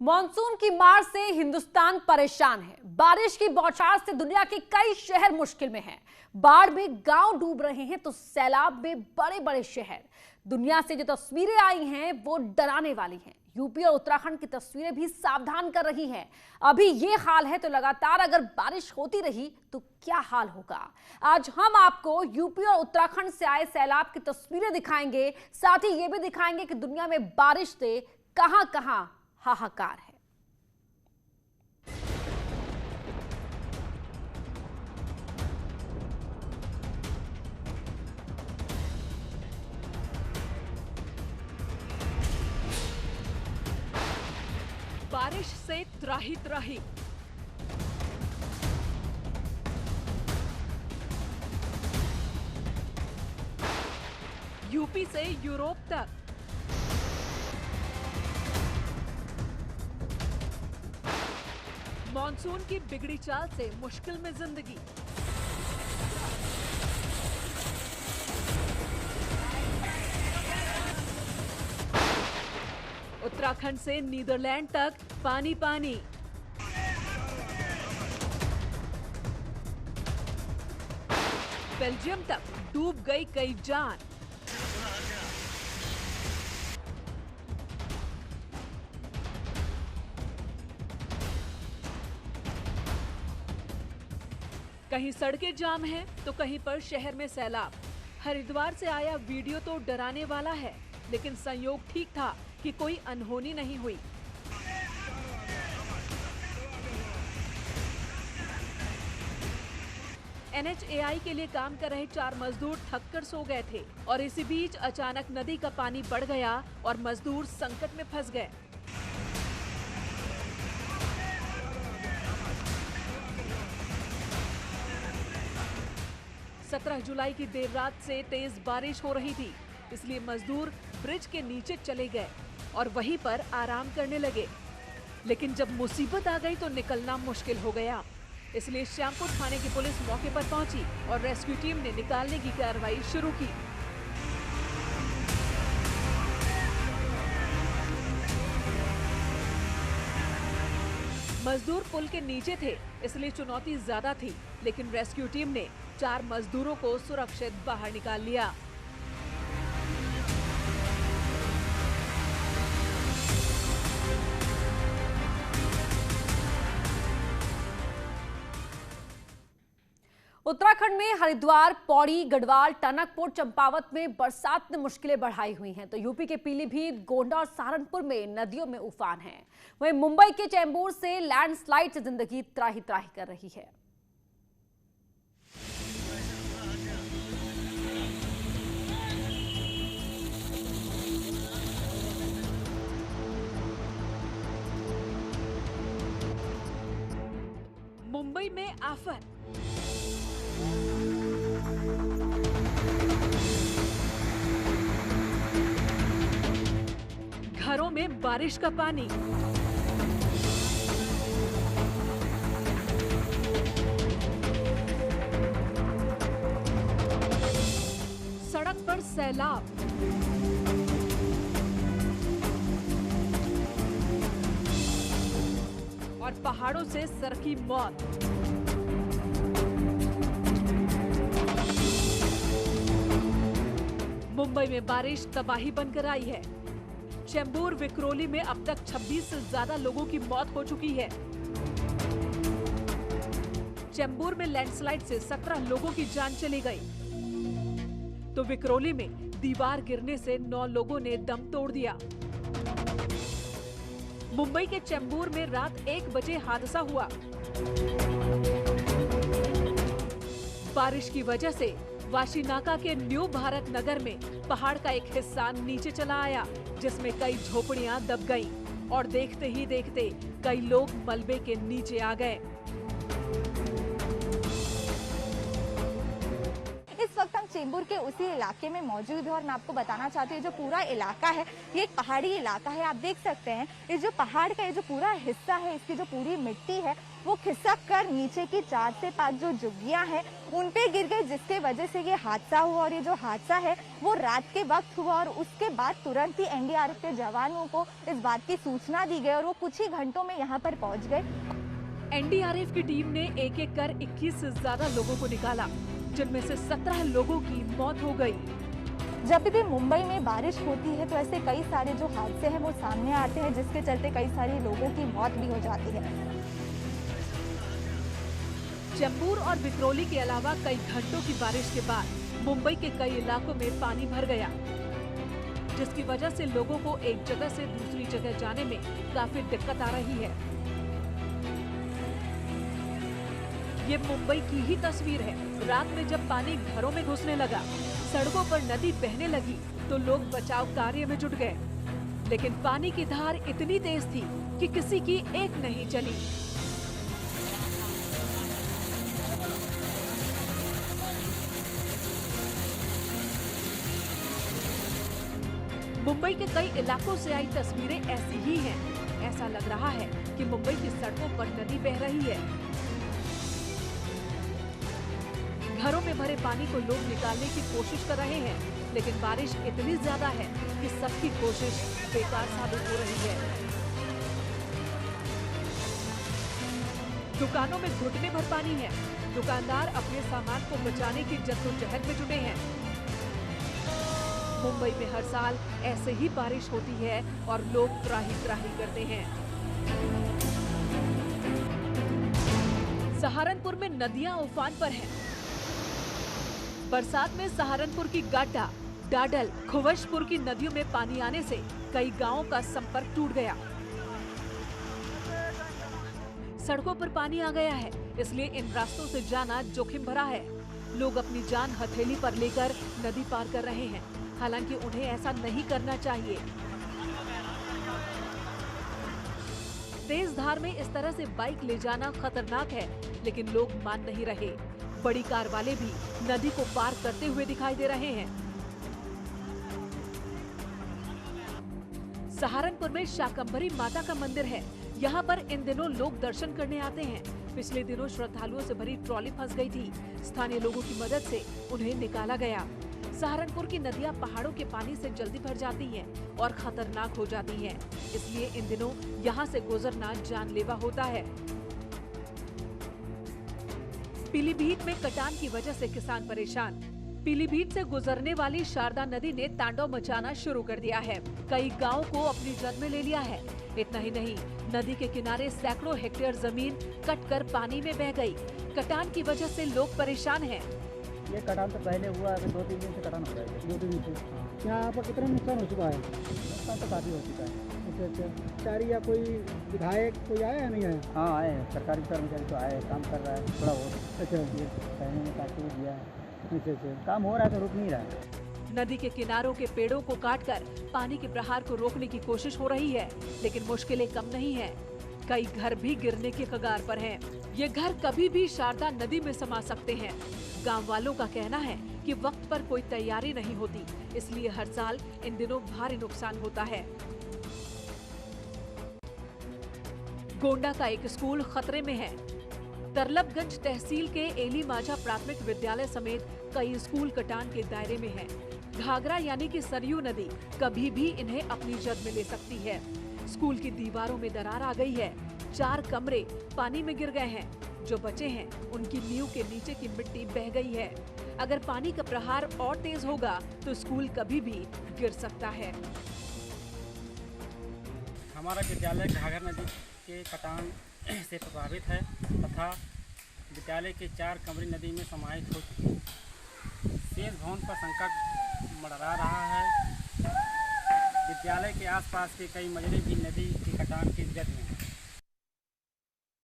Monsoon की मार से हिंदुस्तान परेशान है। बारिश की बौछार से दुनिया के कई शहर मुश्किल में हैं। बाढ़ में गांव डूब रहे हैं तो सैलाब में बड़े बड़े शहर। दुनिया से जो तस्वीरें आई हैं वो डराने वाली हैं। यूपी और उत्तराखंड की तस्वीरें भी सावधान कर रही हैं। अभी ये हाल है तो लगातार अगर बारिश होती रही तो क्या हाल होगा। आज हम आपको यूपी और उत्तराखंड से आए सैलाब की तस्वीरें दिखाएंगे, साथ ही ये भी दिखाएंगे कि दुनिया में बारिश से कहां-कहां हाहाकार है। बारिश से त्राही त्राही। यूपी से यूरोप तक मॉनसून की बिगड़ी चाल से मुश्किल में जिंदगी। उत्तराखंड से नीदरलैंड तक पानी पानी। बेल्जियम तक डूब गई कई जान। कहीं सड़कें जाम हैं तो कहीं पर शहर में सैलाब। हरिद्वार से आया वीडियो तो डराने वाला है, लेकिन संयोग ठीक था कि कोई अनहोनी नहीं हुई। NHAI के लिए काम कर रहे 4 मजदूर थककर सो गए थे और इसी बीच अचानक नदी का पानी बढ़ गया और मजदूर संकट में फंस गए। सत्रह जुलाई की देर रात से तेज बारिश हो रही थी, इसलिए मजदूर ब्रिज के नीचे चले गए और वहीं पर आराम करने लगे। लेकिन जब मुसीबत आ गई तो निकलना मुश्किल हो गया, इसलिए श्यामपुर थाने की पुलिस मौके पर पहुंची और रेस्क्यू टीम ने निकालने की कार्रवाई शुरू की। मजदूर पुल के नीचे थे, इसलिए चुनौती ज्यादा थी, लेकिन रेस्क्यू टीम ने 4 मजदूरों को सुरक्षित बाहर निकाल लिया। उत्तराखंड में हरिद्वार, पौड़ी, गढ़वाल, टनकपुर, चंपावत में बरसात ने मुश्किलें बढ़ाई हुई हैं, तो यूपी के पीलीभीत, गोंडा और सहारनपुर में नदियों में उफान है। वहीं मुंबई के चेंबूर से लैंडस्लाइड से जिंदगी त्राही त्राही कर रही है। मुंबई में आफत। घरों में बारिश का पानी। सड़क पर सैलाब। और पहाड़ों से सरकी मौत। मुंबई में बारिश तबाही बनकर आई है। चेंबूर, विक्रोली में अब तक 26 से ज्यादा लोगों की मौत हो चुकी है। चेंबूर में लैंडस्लाइड से 17 लोगों की जान चली गई, तो विक्रोली में दीवार गिरने से 9 लोगों ने दम तोड़ दिया। मुंबई के चेंबूर में रात 1 बजे हादसा हुआ। बारिश की वजह से वाशीनाका के न्यू भारत नगर में पहाड़ का एक हिस्सा नीचे चला आया, जिसमें कई झोपड़ियां दब गईं और देखते ही देखते कई लोग मलबे के नीचे आ गए। इस वक्त हम चेंबूर के उसी इलाके में मौजूद हूँ और मैं आपको बताना चाहती हूँ जो पूरा इलाका है ये एक पहाड़ी इलाका है। आप देख सकते हैं ये जो पहाड़ का ये जो पूरा हिस्सा है, इसकी जो पूरी मिट्टी है वो खिसक कर नीचे की 4 से 5 जो झुग्गियां हैं उन पे गिर गई, जिसके वजह से ये हादसा हुआ। और ये जो हादसा है वो रात के वक्त हुआ और उसके बाद तुरंत ही एनडीआरएफ के जवानों को इस बात की सूचना दी गई और वो कुछ ही घंटों में यहाँ पर पहुँच गए। एनडीआरएफ की टीम ने एक-एक कर 21 से ज्यादा लोगों को निकाला, जिनमें से 17 लोगों की मौत हो गई। जब भी मुंबई में बारिश होती है तो ऐसे कई सारे जो हादसे हैं वो सामने आते हैं, जिसके चलते कई सारे लोगों की मौत भी हो जाती है। चेंबूर और विक्रोली के अलावा कई घंटों की बारिश के बाद मुंबई के कई इलाकों में पानी भर गया, जिसकी वजह से लोगों को एक जगह से दूसरी जगह जाने में काफी दिक्कत आ रही है। ये मुंबई की ही तस्वीर है। रात में जब पानी घरों में घुसने लगा, सड़कों पर नदी बहने लगी तो लोग बचाव कार्य में जुट गए, लेकिन पानी की धार इतनी तेज थी कि किसी की एक नहीं चली। मुंबई के कई इलाकों से आई तस्वीरें ऐसी ही हैं। ऐसा लग रहा है कि मुंबई की सड़कों पर नदी बह रही है। घरों में भरे पानी को लोग निकालने की कोशिश कर रहे हैं, लेकिन बारिश इतनी ज्यादा है कि सबकी कोशिश बेकार साबित हो रही है। दुकानों में घुटने भर पानी है। दुकानदार अपने सामान को बचाने की जद्दोजहद में जुटे हैं। मुंबई में हर साल ऐसे ही बारिश होती है और लोग त्राही करते हैं। सहारनपुर में नदियां उफान पर हैं। बरसात में सहारनपुर की गाटा, डाडल, खुवशपुर की नदियों में पानी आने से कई गांवों का संपर्क टूट गया। सड़कों पर पानी आ गया है, इसलिए इन रास्तों से जाना जोखिम भरा है। लोग अपनी जान हथेली पर लेकर नदी पार कर रहे हैं, हालांकि उन्हें ऐसा नहीं करना चाहिए। तेज धार में इस तरह से बाइक ले जाना खतरनाक है, लेकिन लोग मान नहीं रहे। बड़ी कार वाले भी नदी को पार करते हुए दिखाई दे रहे हैं। सहारनपुर में शाकंभरी माता का मंदिर है। यहाँ पर इन दिनों लोग दर्शन करने आते हैं। पिछले दिनों श्रद्धालुओं से भरी ट्रॉली फंस गई थी। स्थानीय लोगों की मदद से उन्हें निकाला गया। सहारनपुर की नदियां पहाड़ों के पानी से जल्दी भर जाती हैं और खतरनाक हो जाती हैं, इसलिए इन दिनों यहां से गुजरना जानलेवा होता है। पीलीभीत में कटान की वजह से किसान परेशान। पीलीभीत से गुजरने वाली शारदा नदी ने तांडव मचाना शुरू कर दिया है। कई गांवों को अपनी जद में ले लिया है। इतना ही नहीं, नदी के किनारे सैकड़ों हेक्टेयर जमीन कटकर पानी में बह गई। कटान की वजह से लोग परेशान हैं। ये कटान तो पहले हुआ है, 2-3 दिन से कटान हो रहा है। 2-3 दिन से यहाँ पर कितना नुकसान हो चुका है? नुकसान तो काफ़ी हो चुका है। अच्छा, चारी या कोई विधायक कोई आया या नहीं आया? हाँ आए हैं, सरकारी कर्मचारी तो आए, काम कर रहा है थोड़ा बहुत। अच्छा, ये कहने में काफ़ी दिया है। अच्छा, काम हो रहा है तो रुक नहीं रहा है। नदी के किनारों के पेड़ों को काटकर पानी के प्रहार को रोकने की कोशिश हो रही है, लेकिन मुश्किलें कम नहीं है। कई घर भी गिरने के कगार पर हैं। ये घर कभी भी शारदा नदी में समा सकते हैं। गांव वालों का कहना है कि वक्त पर कोई तैयारी नहीं होती, इसलिए हर साल इन दिनों भारी नुकसान होता है। गोंडा का एक स्कूल खतरे में है। तरलबगंज तहसील के एली माझा प्राथमिक विद्यालय समेत कई स्कूल कटान के दायरे में हैं। घाघरा यानी कि सरयू नदी कभी भी इन्हें अपनी जद में ले सकती है। स्कूल की दीवारों में दरार आ गई है। 4 कमरे पानी में गिर गए हैं। जो बचे हैं उनकी नींव के नीचे की मिट्टी बह गई है। अगर पानी का प्रहार और तेज होगा तो स्कूल कभी भी गिर सकता है। हमारा विद्यालय घाघरा नदी के कटान से प्रभावित है तथा विद्यालय के 4 कमरे नदी में समाहित हो चुके हैं। शेष भवन पर संकट मंडरा रहा है। विद्यालय के आसपास के कई मजरे भी नदी के कटान की जद में हैं।